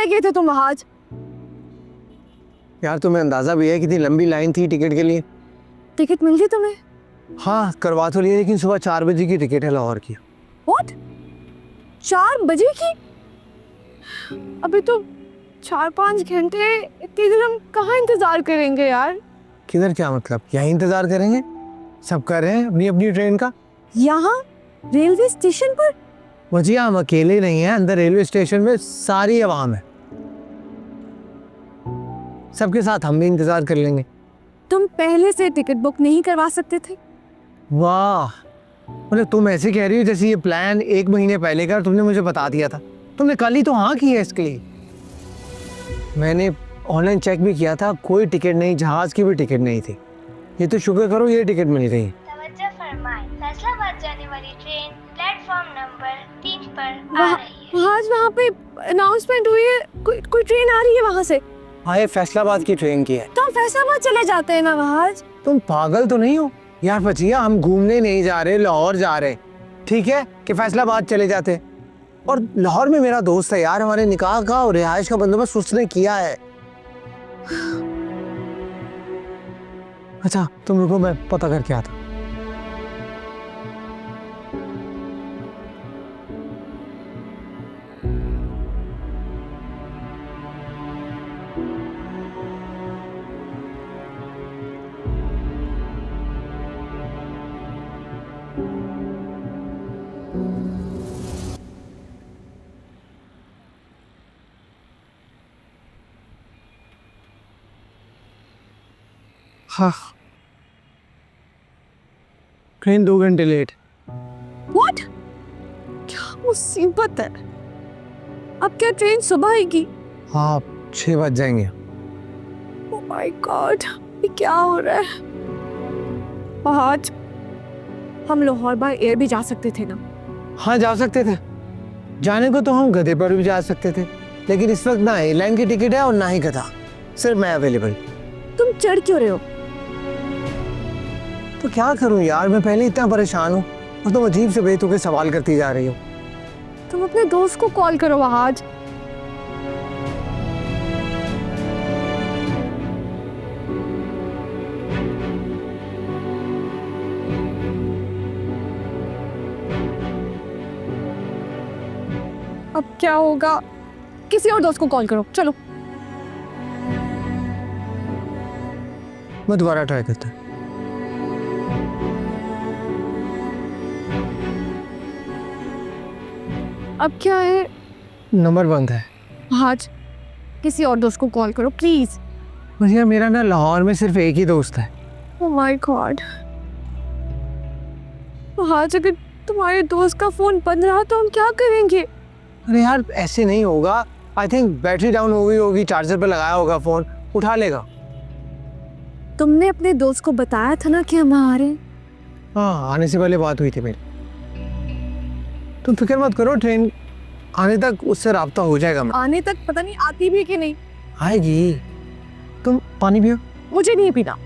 गए थे तुम आज? यार तुम्हें अंदाजा भी है कितनी लंबी लाइन थी टिकट के लिए? टिकट मिल गई तुम्हें? हाँ करवा तो लिया, लेकिन सुबह 4 बजे की टिकट है लाहौर की। व्हाट? 4 बजे की? अभी तो 4-5 घंटे, इतनी देर हम कहाँ इंतजार करेंगे यार? किधर? क्या मतलब यहीं इंतजार करेंगे? सब कर रहे हैं अपनी अपनी ट्रेन का। यहाँ रेलवे स्टेशन पर? मुझे हम अकेले नहीं हैं, अंदर रेलवे स्टेशन में सारी आवाम है, सबके साथ हम भी इंतजार कर लेंगे। तुम पहले से टिकट बुक नहीं करवा सकते थे? वाह, मतलब तुम ऐसे कह रही हो जैसे ये प्लान 1 महीने पहले का तुमने मुझे बता दिया था। तुमने कल ही तो हाँ की है इसके लिए। मैंने ऑनलाइन चेक भी किया था, कोई टिकट नहीं, जहाज की भी टिकट नहीं थी। ये तो शुक्र करो ये टिकट मिल गई। तवज्जो फरमाएं, फैसलाबाद जाने वाली ट्रेन प्लेटफॉर्म नंबर 3 पर आ रही है। आज वहाँ पे अनाउंसमेंट हुई है, कोई ट्रेन आ रही है वहाँ से। हाँ, ये फैसलाबाद की ट्रेन की है। तो हम फैसलाबाद चले जाते हैं ना वहाज। तुम पागल तो नहीं हो यार बचिया, हम घूमने नहीं जा रहे, लाहौर जा रहे। ठीक है कि फैसलाबाद चले जाते, और लाहौर में मेरा दोस्त है यार, हमारे निकाह का और रिहाइश का बंदोबस्त उसने किया है। अच्छा तुम रुको, मैं पता करके आता। हाँ, ट्रेन 2 घंटे लेट। व्हाट? क्या मुसीबत है? अब क्या ट्रेन सुबह आएगी? हाँ 6 बज जाएंगे। ओह माय गॉड, ये क्या हो रहा है? आज हम लाहौर बाय एयर भी जा सकते थे ना? हाँ जा सकते थे, जाने को तो हम गधे पर भी जा सकते थे, लेकिन इस वक्त ना एयरलाइन की टिकट है और ना ही गधा, सिर्फ मैं अवेलेबल। तुम चढ़ क्यों रहे हो? तो क्या करूं यार, मैं पहले इतना परेशान हूँ और तुम अजीब से बेतुके सवाल करती जा रही हो। तुम अपने दोस्त को कॉल करो आज। अब क्या होगा? किसी और दोस्त को कॉल करो, चलो। मैं दोबारा ट्राई करता हूँ। अब क्या है? नंबर बंद है। आज किसी और दोस्त को कॉल करो प्लीज। मुझे मेरा ना लाहौर में सिर्फ एक ही दोस्त है। ओह माय गॉड, आज अगर तुम्हारे दोस्त का फोन बंद रहा तो हम क्या करेंगे? अरे यार ऐसे नहीं होगा, आई थिंक बैटरी डाउन हो गई होगी, चार्जर पे लगाया होगा फोन, उठा लेगा। तुमने अपने दोस्त को बताया था ना कि हम आ रहे हैं? हाँ आने से पहले बात हुई थी मेरी। तुम फिक्र मत करो, ट्रेन आने तक उससे राब्ता हो जाएगा। आने तक पता नहीं आती भी कि नहीं। आएगी। तुम पानी पियो। मुझे नहीं पीना।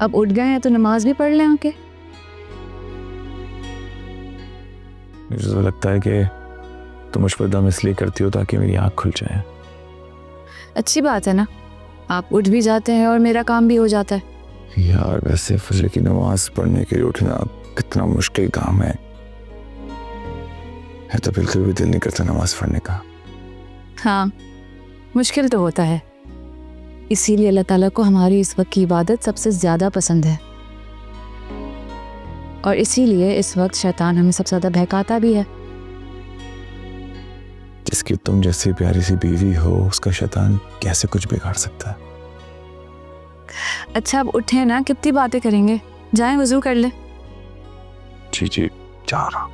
अब उठ गए हैं तो नमाज भी पढ़ लें आके। मुझे तो लगता है कि तुम मुझ पर दम इसलिए करती हो ताकि मेरी आँख खुल जाए। अच्छी बात है ना, आप उठ भी जाते हैं और मेरा काम भी हो जाता है। यार वैसे फजर की नमाज पढ़ने के लिए उठना कितना मुश्किल काम है तो बिल्कुल भी दिल नहीं करता नमाज पढ़ने का। हाँ, मुश्किल तो होता है, इसीलिए अल्लाह ताला को हमारी इस वक्त की इबादत सबसे ज़्यादा पसंद है और इसीलिए इस वक्त शैतान हमें सबसे ज़्यादा बहकाता भी है। जिसकी तुम जैसी प्यारी सी बीवी हो उसका शैतान कैसे कुछ बिगाड़ सकता है। अच्छा अब उठे ना, कितनी बातें करेंगे, जाएं वजू कर ले। जी जी जा रहा।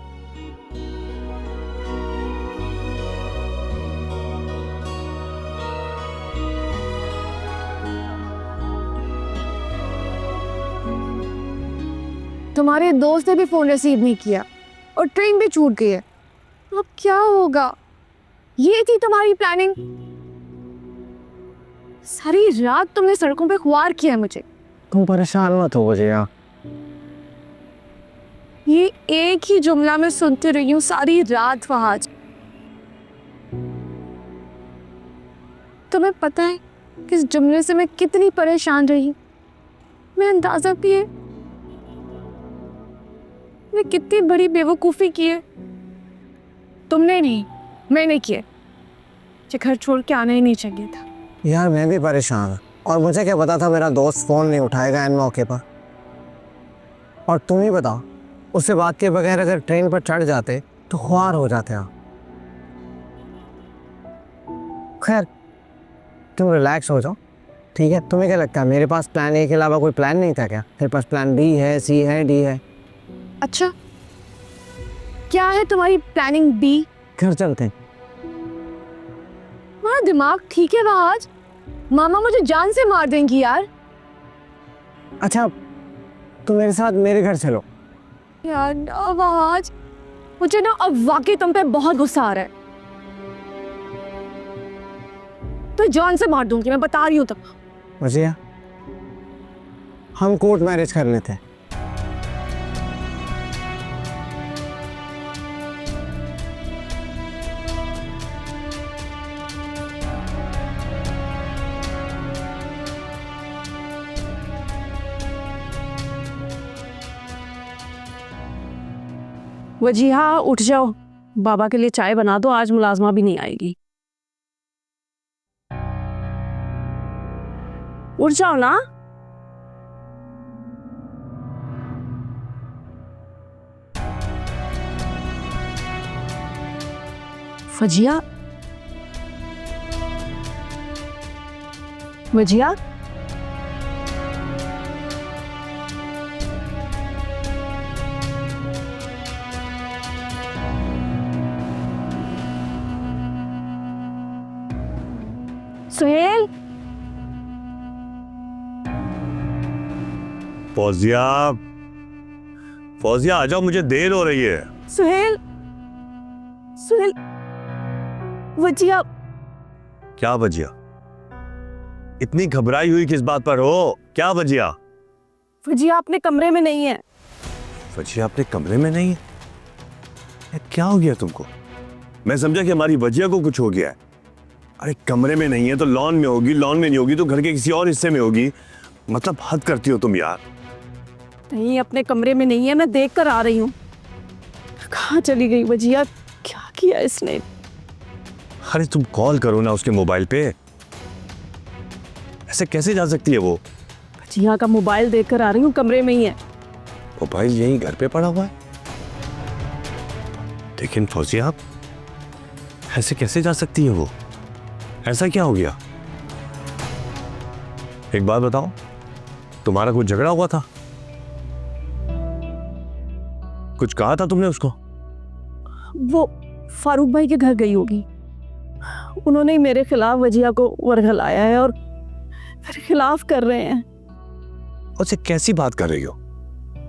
तुम्हारे दोस्त ने भी फ़ोन रिसीव नहीं किया और ट्रेन भी छूट गई है, अब क्या होगा? ये थी तुम्हारी प्लानिंग? सारी रात तुमने सड़कों पे ख्वार किया मुझे। तुम परेशान मत हो वजिया। ये एक ही जुमला मैं सुनती रही हूँ सारी रात फहाद। तुम्हें पता है कि इस जुमले से मैं कितनी परेशान रही? मैं अंदाजा भी है मैं कितनी बड़ी बेवकूफ़ी की है। तुमने नहीं, मैंने किया। मुझे घर छोड़ के आना ही नहीं चाहिए था। यार मैं भी परेशान हूँ और मुझे क्या पता था मेरा दोस्त फ़ोन नहीं उठाएगा इन मौके पर। और तुम ही बताओ, उससे बात के बगैर अगर ट्रेन पर चढ़ जाते तो ख्वार हो जाते आप। खैर तुम रिलैक्स हो जाओ, ठीक है? तुम्हें क्या लगता है मेरे पास प्लान ए के अलावा कोई प्लान नहीं था क्या? मेरे पास प्लान बी है, सी है, डी है। अच्छा क्या है तुम्हारी प्लानिंग बी? घर चलते हैं। तुम्हारा दिमाग ठीक है फहाद? मामा मुझे जान से मार देंगी यार। अच्छा तुम मेरे साथ मेरे घर चलो। यार ना फहाद, मुझे ना अब वाकई तुम पे बहुत गुस्सा आ रहा है। तो जान से मार दूंगी, मैं बता रही हूँ। तब वजिया हम कोर्ट मैरिज कर लेते हैं। वजीहा उठ जाओ, बाबा के लिए चाय बना दो, आज मुलाजमा भी नहीं आएगी। उठ जाओ ना। फजिया, वजिया सुहेल, फौजिया, फौजिया आ जाओ, मुझे देर हो रही है। सुहेल, सुहेल, वजिया। क्या वजिया? इतनी घबराई हुई किस बात पर हो? क्या वजिया? वजिया अपने कमरे में नहीं है। वजिया अपने कमरे में नहीं है? क्या हो गया तुमको? मैं समझा कि हमारी वजिया को कुछ हो गया है। अरे कमरे में नहीं है तो लॉन में होगी, लॉन में नहीं होगी तो घर के किसी और हिस्से में होगी। मतलब हद करती हो तुम यार। नहीं, अपने कमरे में नहीं है, मैं देख कर आ रही हूँ। कहाँ चली गई वजिया? क्या किया इसने? अरे तुम कॉल करो ना उसके मोबाइल पे। ऐसे कैसे जा सकती है वो? वजिया का मोबाइल देख कर आ रही हूँ, कमरे में ही है। मोबाइल यहीं घर पे पड़ा हुआ है। लेकिन फौजिया ऐसे कैसे जा सकती है वो? ऐसा क्या हो गया? एक बात बताओ, तुम्हारा कुछ झगड़ा हुआ था? कुछ कहा था तुमने उसको? वो फारूक भाई के घर गई होगी। उन्होंने ही मेरे खिलाफ वजिया को वर्गलाया है और मेरे खिलाफ कर रहे हैं। उससे कैसी बात कर रही हो?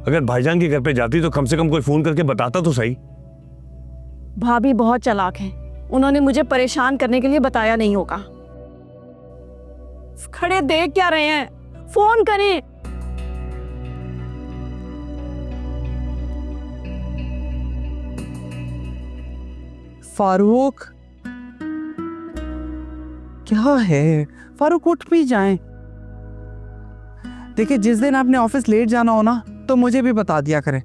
अगर भाईजान के घर पे जाती तो कम से कम कोई फोन करके बताता तो सही। भाभी बहुत चालाक हैं, उन्होंने मुझे परेशान करने के लिए बताया नहीं होगा। खड़े देख क्या रहे हैं? फोन करें। फारूक, क्या है? फारूक उठ भी जाएं। देखिए, जिस दिन आपने ऑफिस लेट जाना हो ना, तो मुझे भी बता दिया करें,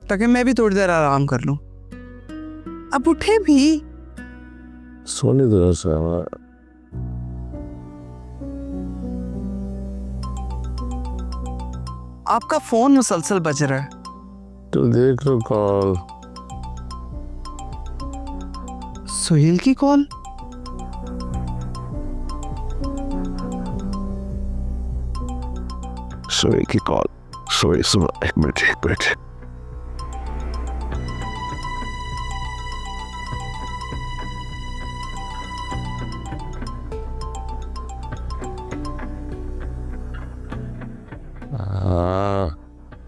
ताकि मैं भी थोड़ी देर आराम कर लूं। अब उठे भी। सोने दो सा। आपका फोन मुसलसल बज रहा है। तो देख लो कॉल। सुहेल की कॉल? सोए की कॉल। सोए सुनो, एक मिनट।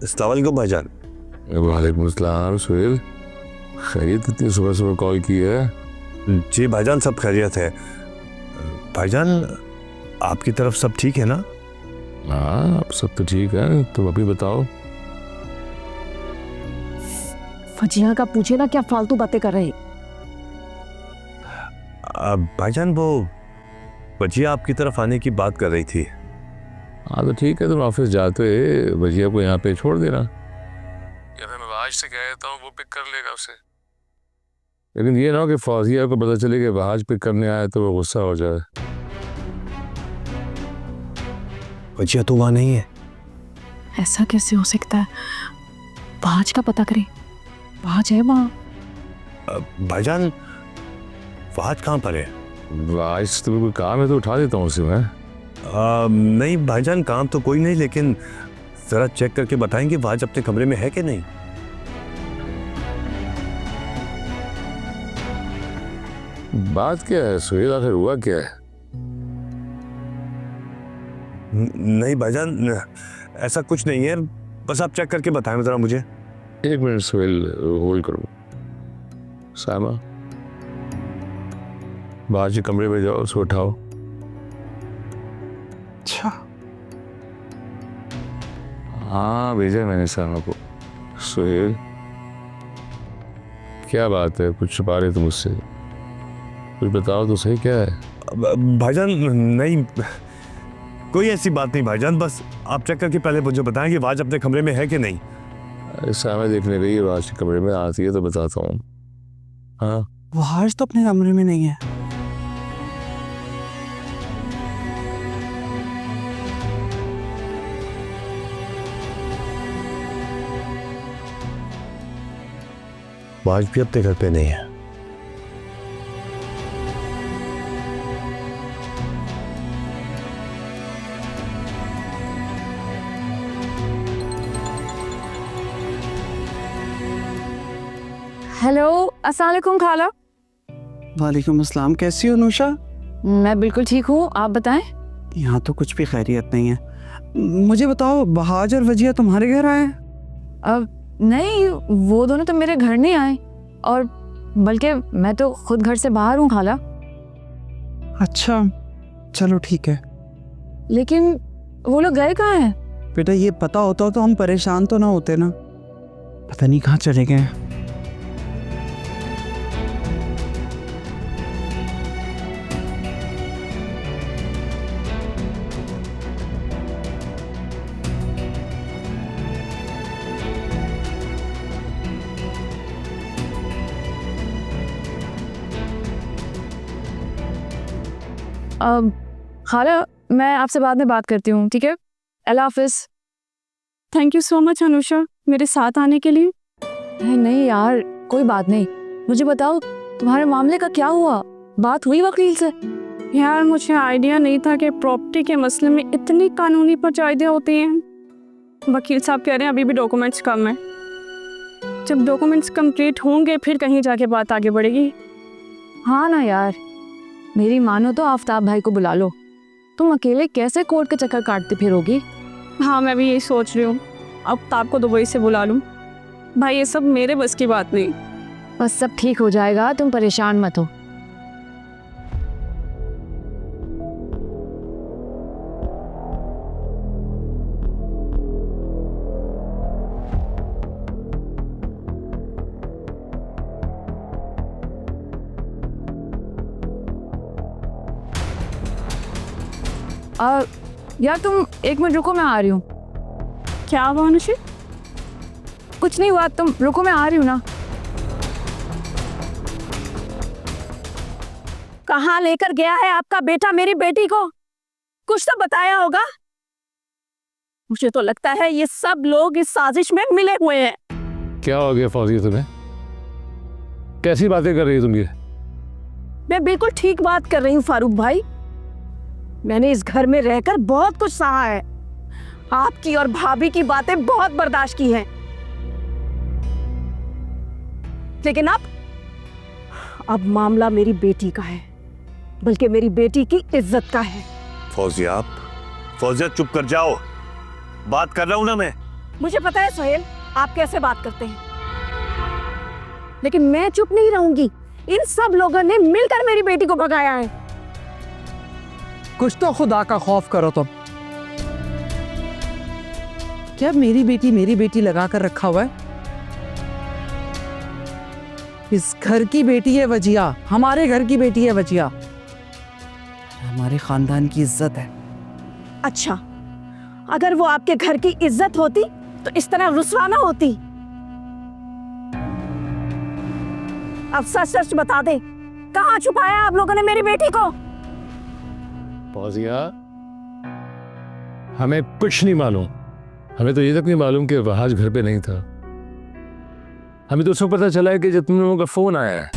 अस्सलाम वालेकुम भाईजान। वालेकुम अस्सलाम। सुहेल, खैरियत? इतनी सुबह सुबह कॉल की है? जी भाईजान, सब खैरियत है। भाईजान, आपकी तरफ सब ठीक है ना? हाँ, अब सब तो ठीक है। तुम अभी बताओ। फजिया का पूछे ना, क्या फालतू बातें कर रहे? भाईजान, वो वजिया आपकी तरफ आने की बात कर रही थी। हाँ तो ठीक है, तुम ऑफिस जाते भजिया को यहाँ पे छोड़ देना, या फिर मैं आज से कह देता हूँ, वो पिक कर लेगा उसे। लेकिन ये ना हो कि फौजिया को पता चले कि वहाज पिक करने आया तो वो गुस्सा हो जाए। वजिया तो वहाँ नहीं है। ऐसा कैसे हो सकता है? वहाज का पता करें। वहाज है वहाँ? भाईजान, वहाज कहाँ पर है? आज तो कोई काम है तो उठा देता हूँ उसे मैं। नहीं भाईजान, काम तो कोई नहीं, लेकिन जरा चेक करके बताएंगे वहाज अपने कमरे में है कि नहीं? बात क्या है सुहेल, आखिर हुआ क्या है? नहीं भाईजान, ऐसा कुछ नहीं है, बस आप चेक करके बताएं जरा मुझे। एक मिनट सुहेल, होल्ड करो। सामा, बाहर के कमरे में जाओ, उसे उठाओ। अच्छा, हाँ भेजा मैंने सामा को। सुहेल, क्या बात है, कुछ छुपा रहे तुम मुझसे? कुछ बताओ तो सही, क्या है? भाईजान नहीं, कोई ऐसी बात नहीं भाईजान, बस आप चेक करके पहले मुझे बताएं कि वाज अपने कमरे में है कि नहीं। अरे सामा देखने गई है, आज के कमरे में आती है तो बताता हूँ। हाँ, वहाज तो अपने कमरे में नहीं है। वाज भी अपने घर पे नहीं है। हेलो, अस्सलाम वालेकुम खाला। वालेकुम अस्सलाम। कैसी हो नूशा? मैं बिल्कुल ठीक हूँ, आप बताएं। यहाँ तो कुछ भी खैरियत नहीं है। मुझे बताओ, बहाज और वजिया तुम्हारे घर आए? अब नहीं, वो दोनों तो मेरे घर नहीं आए, और बल्कि मैं तो खुद घर से बाहर हूँ खाला। अच्छा, चलो ठीक है। लेकिन वो लोग गए कहाँ हैं? बेटा, ये पता होता तो हम परेशान तो ना होते ना। पता नहीं कहाँ चले गए। अब खाला, मैं आपसे बाद में बात करती हूँ, ठीक है? अल्लाह हाफिज। Thank you so much Anusha, मेरे साथ आने के लिए। नहीं यार, कोई बात नहीं। मुझे बताओ, तुम्हारे मामले का क्या हुआ? बात हुई वकील से? यार, मुझे आइडिया नहीं था कि प्रॉपर्टी के मसले में इतनी कानूनी पंचायतें होती हैं। वकील साहब कह रहे हैं अभी भी डॉक्यूमेंट्स कम हैं। जब डॉक्यूमेंट्स कंप्लीट होंगे फिर कहीं जाके बात आगे बढ़ेगी। हाँ ना यार, मेरी मानो तो आफ्ताब भाई को बुला लो। तुम अकेले कैसे कोर्ट के चक्कर काटती फिरोगी? हाँ, मैं भी यही सोच रही हूँ, अब ताब को दुबई से बुला लूँ। भाई, ये सब मेरे बस की बात नहीं। बस सब ठीक हो जाएगा, तुम परेशान मत हो। यार तुम 1 मिनट रुको, मैं आ रही हूँ। क्या हुआ अनुश्री? कुछ नहीं हुआ, तुम रुको, मैं आ रही हूँ ना। कहाँ लेकर गया है आपका बेटा मेरी बेटी को? कुछ तो बताया होगा। मुझे तो लगता है ये सब लोग इस साजिश में मिले हुए हैं। क्या हो गया फौजिया तुम्हें? कैसी बातें कर रही हो तुम ये? मैं बिल्कुल ठीक बात कर रही हूँ फारूक भाई। मैंने इस घर में रहकर बहुत कुछ सहा है। आपकी और भाभी की बातें बहुत बर्दाश्त की हैं। लेकिन अब मामला मेरी बेटी का है, बल्कि मेरी बेटी की इज्जत का है। फौजिया चुप कर जाओ, बात कर रहा हूं ना मैं। मुझे पता है सोहेल, आप कैसे बात करते हैं, लेकिन मैं चुप नहीं रहूंगी। इन सब लोगों ने मिलकर मेरी बेटी को भगाया है। कुछ तो खुदा का खौफ करो तुम। क्या मेरी बेटी लगा कर रखा हुआ है? इस घर की बेटी है वजिया, हमारे घर की बेटी है वजिया, हमारे खानदान की इज्जत है। अच्छा, अगर वो आपके घर की इज्जत होती तो इस तरह रुसवा ना होती। अब सच सच बता दे, कहाँ छुपाया आप लोगों ने मेरी बेटी को? फौजिया, हमें कुछ नहीं मालूम। हमें तो ये तक नहीं मालूम कि वहाज घर पे नहीं था। हमें तो उसको पता चला है कि जब तुम लोगों का फोन आया है।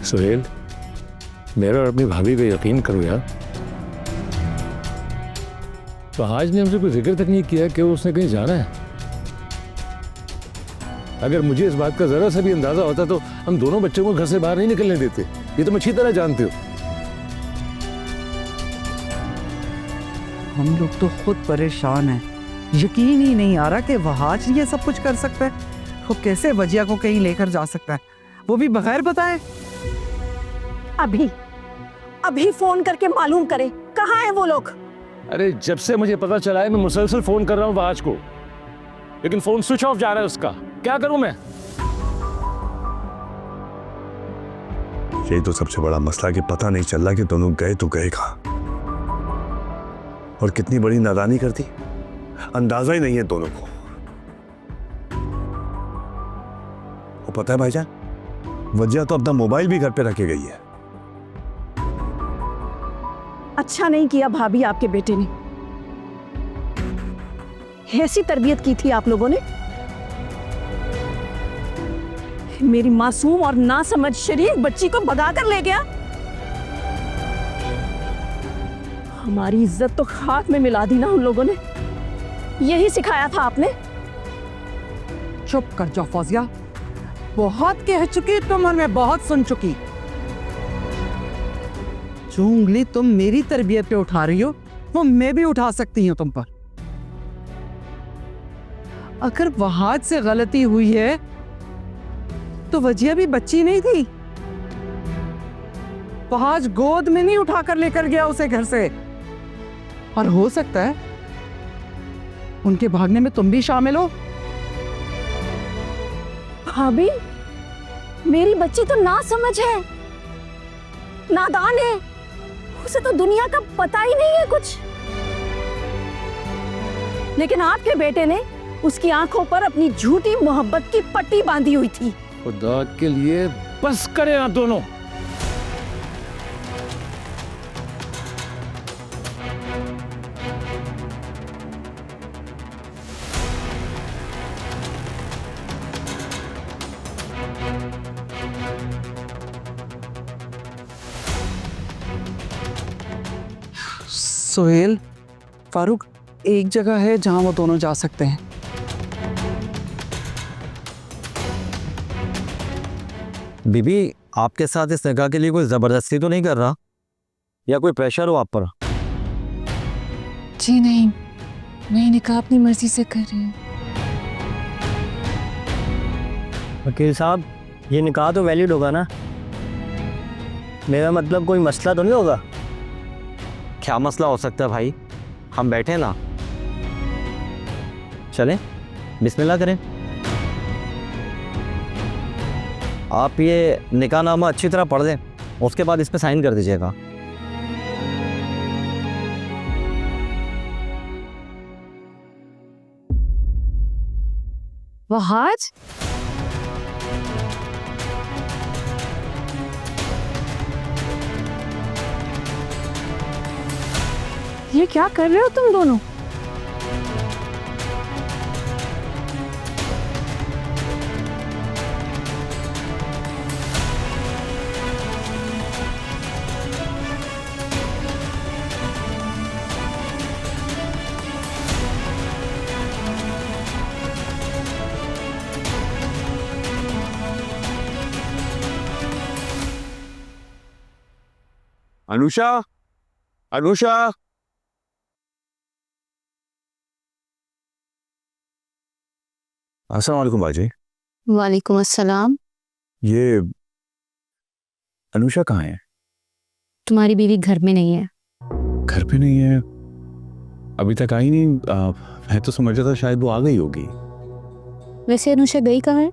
सुहेल, मेरा और अपनी भाभी पे यकीन करो यार। वहाज ने हमसे कोई जिक्र तक नहीं किया कि उसने कहीं जाना है। अगर मुझे इस बात का जरा सा भी अंदाजा होता तो हम दोनों बच्चों को घर से बाहर नहीं निकलने देते। ये तुम अच्छी तरह जानते हो। हम लोग तो खुद परेशान हैं। यकीन ही नहीं आ रहा कि वहाज ये सब कुछ कर सकता है। वो कैसे वजिया को कहीं लेकर जा सकता है, वो भी बगैर बताए। अभी फोन करके मालूम करे कहाँ है वो लोग। अरे जब से मुझे पता चला है मैं मुसलसल फोन कर रहा हूँ वहाज को, लेकिन फोन स्विच ऑफ जा रहा है उसका। क्या करूं मैं? यही तो सबसे बड़ा मसला कि पता नहीं चल रहा कि दोनों गए तो गए कहां, और कितनी बड़ी नादानी कर दी। अंदाजा ही नहीं है दोनों को। वो पता है भाईजान, वजिया तो अपना मोबाइल भी घर पे रखे गई है। अच्छा नहीं किया भाभी आपके बेटे ने। ऐसी तरबियत की थी आप लोगों ने। मेरी मासूम और नासमझ शरीफ बच्ची को भगा कर ले गया। हमारी इज्जत तो खाक में मिला दी ना उन लोगों ने। यही सिखाया था आपने। चुप कर जाओ फौजिया, बहुत कह चुकी तुम और मैं बहुत सुन चुकी। जो उंगली तुम मेरी तरबियत पे उठा रही हो वो मैं भी उठा सकती हूँ तुम पर। अगर वहाज से गलती हुई है तो वजिया भी बच्ची नहीं थी। वहाज गोद में नहीं उठाकर लेकर गया उसे घर से। और हो सकता है उनके भागने में तुम भी शामिल हो। भाभी, मेरी बच्ची तो नासमझ है, नादान है। उसे तो दुनिया का पता ही नहीं है कुछ। लेकिन आपके बेटे ने उसकी आंखों पर अपनी झूठी मोहब्बत की पट्टी बांधी हुई थी। खुदा के लिए बस करें आप दोनों। सोहेल, फारूक, एक जगह है जहां वो दोनों जा सकते हैं। बीबी, आपके साथ इस निकाह के लिए कोई ज़बरदस्ती तो नहीं कर रहा, या कोई प्रेशर हो आप पर? जी नहीं, मैं निकाह अपनी मर्जी से कर रही हूँ। वकील साहब, ये निकाह तो वैलिड होगा ना? मेरा मतलब कोई मसला तो नहीं होगा? क्या मसला हो सकता है भाई, हम बैठे ना। चलें, बिस्मिल्लाह करें। आप ये निकाहनामा अच्छी तरह पढ़ लें, उसके बाद इस पर साइन कर दीजिएगा। वहाज, ये क्या कर रहे हो तुम दोनों? अनुषा, अनुषा, अस्सलाम वालेकुम बाजी। वालेकुम अस्सलाम। ये अनुषा कहाँ है? तुम्हारी बीवी घर में नहीं है। घर पे नहीं है? अभी तक आई नहीं। मैं तो समझ रहा था शायद वो आ गई होगी। वैसे अनुषा गई कहाँ है?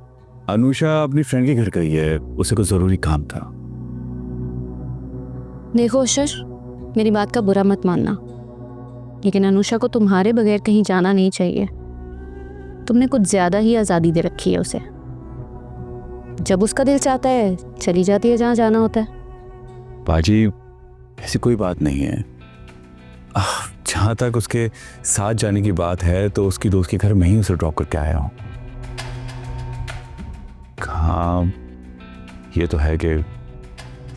अनुषा अपनी फ्रेंड के घर गई है, उसे कुछ जरूरी काम था। देखो अशर, मेरी बात का बुरा मत मानना, लेकिन अनुषा को तुम्हारे बगैर कहीं जाना नहीं चाहिए। तुमने कुछ ज़्यादा ही आज़ादी दे रखी है उसे। जब उसका दिल चाहता है चली जाती है जहाँ जाना होता है। बाजी, ऐसी कोई बात नहीं है। जहाँ तक उसके साथ जाने की बात है तो उसकी दोस्त के घर में ही उसे ड्रॉप करके आया हूँ। हाँ, ये तो है कि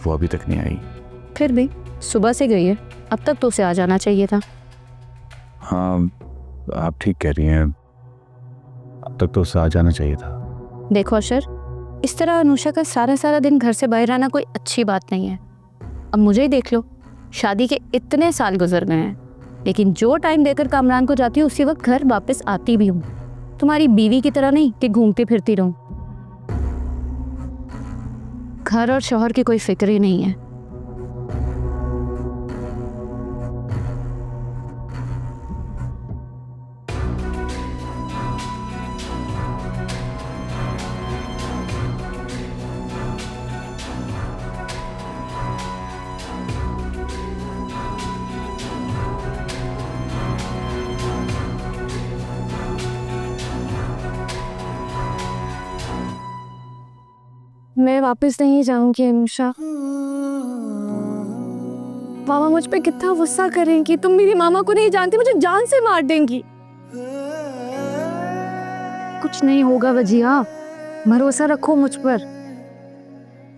वो अभी तक नहीं आई। फिर भी सुबह से गई है, अब तक तो उसे आ जाना चाहिए था। हाँ, आप ठीक कह रही हैं, अब तक तो उसे आ जाना चाहिए था। देखो अशर, इस तरह अनुषा का सारा सारा दिन घर से बाहर रहना कोई अच्छी बात नहीं है। अब मुझे ही देख लो, शादी के इतने साल गुजर गए हैं, लेकिन जो टाइम देकर कामरान को जाती हूँ उसी वक्त घर वापस आती भी हूँ। तुम्हारी बीवी की तरह नहीं कि घूमती फिरती रहूं। घर और शौहर की कोई फिक्र ही नहीं है। मैं वापस नहीं जाऊंगी अनुषा। मामा मुझ पे कितना गुस्सा करेंगी। तुम मेरी मामा को नहीं जानती, मुझे जान से मार देंगी। कुछ नहीं होगा वजिया, भरोसा रखो मुझ पर।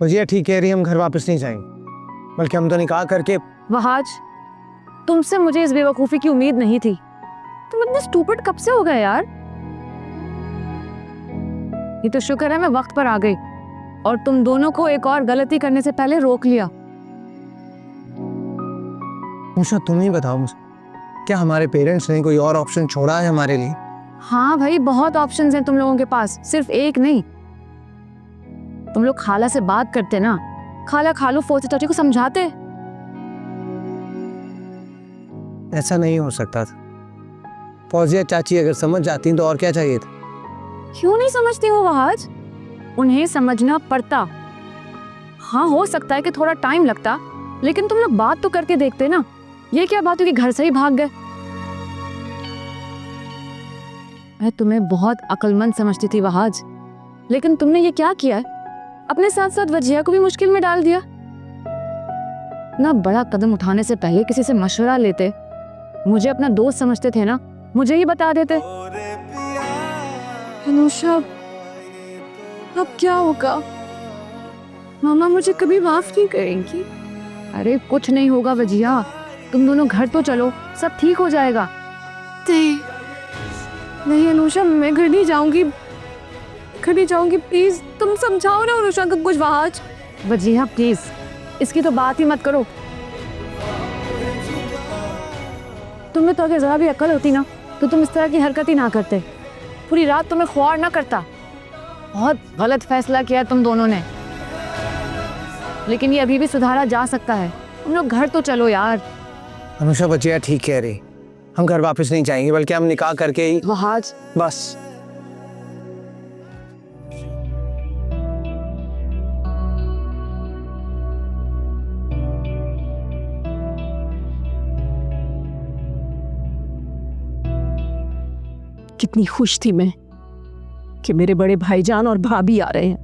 वजिया ठीक कह रही है, हम घर वापस नहीं जाएंगे, बल्कि हम तो निकाह करके। वहाज, तुमसे मुझे इस बेवकूफ़ी की उम्मीद नहीं थी। तुम इतने स्टूपिड कब से हो गए यार? ये तो शुक्र है मैं वक्त पर आ गई और तुम दोनों को एक और गलती करने से पहले रोक लिया। अनुषा, तुम ही बताओ मुझे, क्या हमारे पेरेंट्स ने कोई और ऑप्शन छोड़ा है हमारे लिए? हाँ भाई, बहुत ऑप्शंस हैं तुम लोगों के पास, सिर्फ एक नहीं। तुम लोग खाला से बात करते ना, खाला खालू फोर्थ चाची को समझाते। ऐसा नहीं हो सकता था। फौजिया चाची अगर समझ जाती तो और क्या चाहिए था? क्यों नहीं समझती हो वहाज? उन्हें समझना पड़ता। हाँ, हो सकता है कि थोड़ा टाइम लगता, लेकिन तुम लोग बात तो करके देखते ना। ये क्या बात हुई कि घर से ही भाग गए? मैं तुम्हें बहुत अक्लमंद समझती थी वहाज, लेकिन तुमने ये क्या किया है? अपने साथ साथ वजिया को भी मुश्किल में डाल दिया ना। बड़ा कदम उठाने से पहले किसी से मशवरा लेते। मुझे अपना दोस्त समझते थे ना, मुझे ही बता देते। अनुषा, अब क्या होगा? मामा मुझे कभी माफ नहीं करेंगी। अरे कुछ नहीं होगा वजिया, तुम दोनों घर तो चलो, सब ठीक हो जाएगा। नहीं अनुषा, मैं घर नहीं जाऊंगी, घर नहीं जाऊंगी। प्लीज तुम समझाओ ना अनुषा को कुछ। वहाज, वजिया प्लीज, इसकी तो बात ही मत करो। तुम्हें तो अगर जरा भी अकल होती ना तो तुम इस तरह की हरकत ही ना करते। पूरी रात तुम्हें ख्वार ना करता। बहुत गलत फैसला किया तुम दोनों ने, लेकिन ये अभी भी सुधारा जा सकता है। तुम लोग घर तो चलो यार। अनुषा, बच्चिया ठीक कह रही, हम घर वापस नहीं जाएंगे, बल्कि हम निकाह करके ही वहाज, बस। कितनी खुश थी मैं कि मेरे बड़े भाईजान और भाभी आ रहे हैं,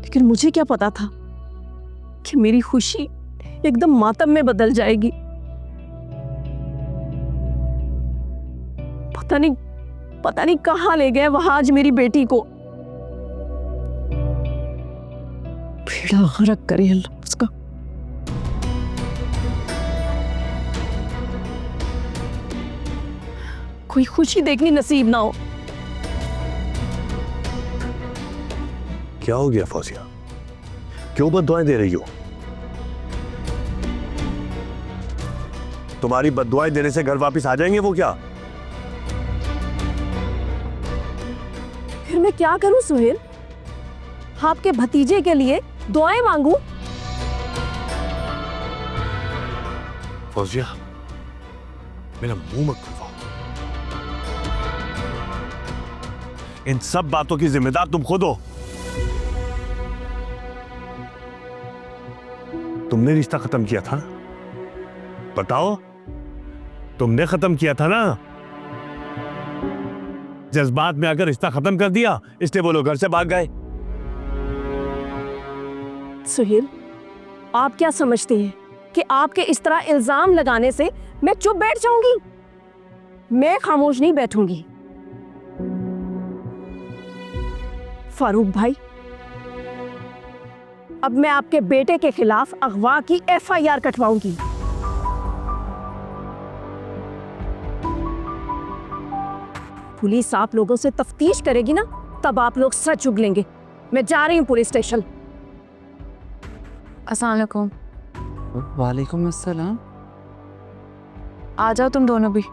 लेकिन मुझे क्या पता था कि मेरी खुशी एकदम मातम में बदल जाएगी। पता नहीं कहां ले गए वहां आज मेरी बेटी को। बेड़ा गर्क करे अल्लाह उसका। कोई खुशी देखनी नसीब ना हो। क्या हो गया फौजिया, क्यों बद्दुआएं दे रही हो? तुम्हारी बद्दुआएं देने से घर वापस आ जाएंगे वो क्या? फिर मैं क्या करूं सुहेल? आपके भतीजे के लिए दुआएं मांगू? फौजिया, मेरा मुंह मत खुलवाओ। इन सब बातों की जिम्मेदार तुम खुद हो। तुमने रिश्ता खत्म किया था, बताओ, तुमने खत्म किया था ना? जज्बात में आकर रिश्ता खत्म कर दिया, इसलिए वो लोग घर से भाग गए। सुहेल, आप क्या समझते हैं कि आपके इस तरह इल्जाम लगाने से मैं चुप बैठ जाऊंगी? मैं खामोश नहीं बैठूंगी। फारूक भाई, अब मैं आपके बेटे के खिलाफ अगवा की FIR कटवाऊंगी। पुलिस आप लोगों से तफ्तीश करेगी ना, तब आप लोग सच उगलेंगे। मैं जा रही हूँ पुलिस स्टेशन। अस्सलाम वालेकुम। वालेकुम अस्सलाम। आ जाओ तुम दोनों भी।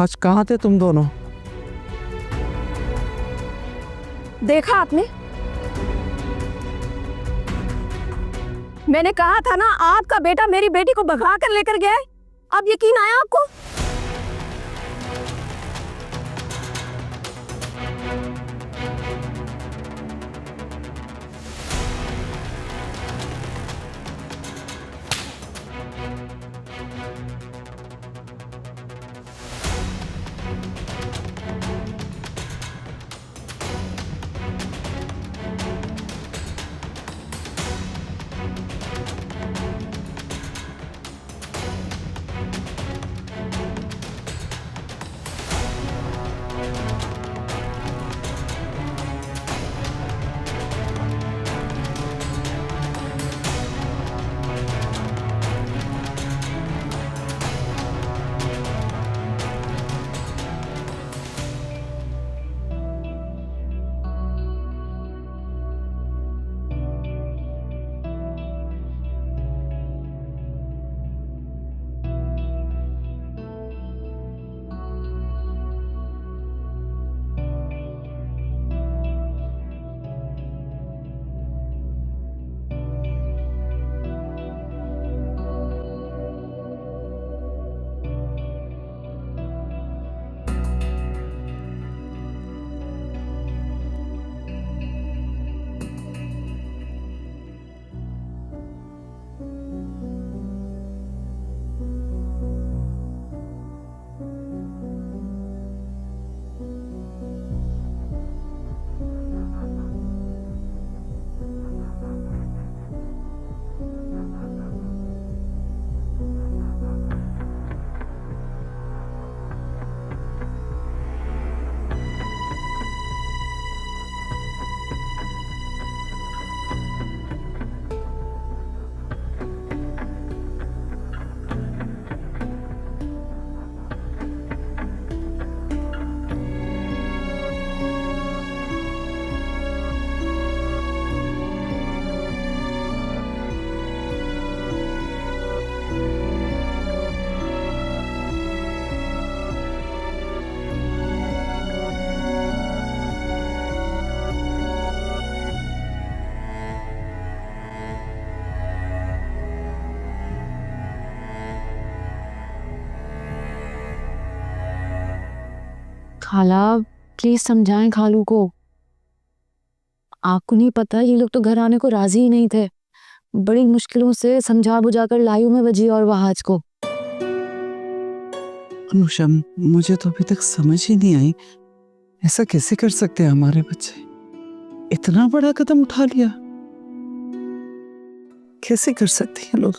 आज कहाँ थे तुम दोनों? देखा आपने? मैंने कहा था ना, आपका बेटा मेरी बेटी को भगा कर लेकर गया है। अब यकीन आया आपको? खाला प्लीज समझाएं खालू को। आपको नहीं पता ये लोग तो घर आने को राजी ही नहीं थे। बड़ी मुश्किलों से समझा बुझा कर लाई हूं मैं वजिया और वहाज को। अनुषा, मुझे तो अभी तक समझ ही नहीं आई, ऐसा कैसे कर सकते हैं हमारे बच्चे? इतना बड़ा कदम उठा लिया, कैसे कर सकते हैं लोग?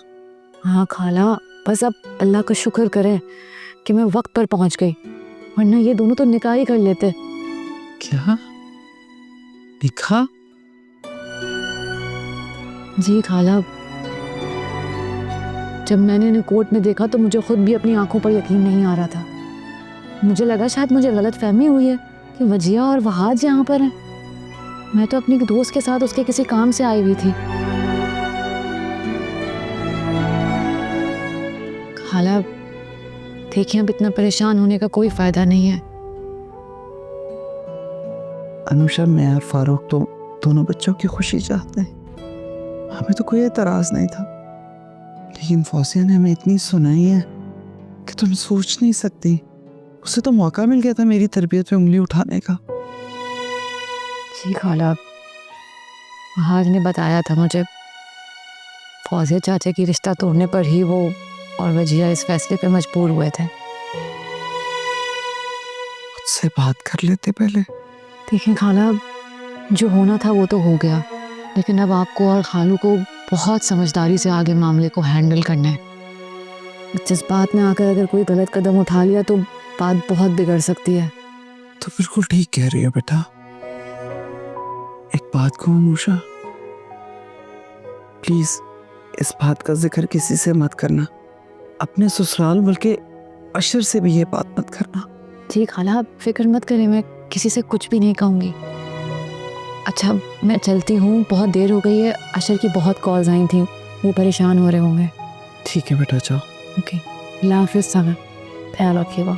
हाँ खाला, बस अब अल्लाह का शुक्र करें कि मैं वक्त पर पहुंच गई, वरना ये दोनों तो निकाह ही कर लेते। क्या निकाह? जी खाला, जब मैंने इन्हें कोर्ट में देखा तो मुझे खुद भी अपनी आंखों पर यकीन नहीं आ रहा था। मुझे लगा शायद मुझे गलत फहमी हुई है कि वजिया और वहाज यहाँ पर हैं। मैं तो अपनी दोस्त के साथ उसके किसी काम से आई हुई थी। खाला देखिए, अब इतना परेशान होने का कोई फायदा नहीं है। अनुषा, मैं और फारूक तो दोनों बच्चों की खुशी चाहते हैं, हमें तो कोई एतराज नहीं था, लेकिन फौजिया ने हमें इतनी सुनाई है कि तुम सोच नहीं सकती। उसे तो मौका मिल गया था मेरी तरबियत पे उंगली उठाने का। जी खाला, वहाज ने बताया था मुझे, फौजिया चाचा की रिश्ता तोड़ने पर ही वो और वजिया इस फैसले पे मजबूर हुए थे। मुझसे बात कर लेते पहले। देखिए खाला, जो होना था वो तो हो गया, लेकिन अब आपको और खालू को बहुत समझदारी से आगे मामले को हैंडल करना है। जिस बात में आकर अगर कोई गलत कदम उठा लिया तो बात बहुत बिगड़ सकती है। तो बिल्कुल ठीक कह रही है बेटा। एक बात कहूं अनुषा, प्लीज इस बात का जिक्र किसी से मत करना, अपने ससुराल बल्कि अशर से भी ये बात मत करना। जी खाला, आप फिक्र मत करें, मैं किसी से कुछ भी नहीं कहूँगी। अच्छा मैं चलती हूँ, बहुत देर हो गई है। अशर की बहुत कॉल्स आई थी, वो परेशान हो रहे होंगे। ठीक है बेटा, जाओ। ओके, अल्लाह हाफिज़ साहब, ख्याल रखिएगा।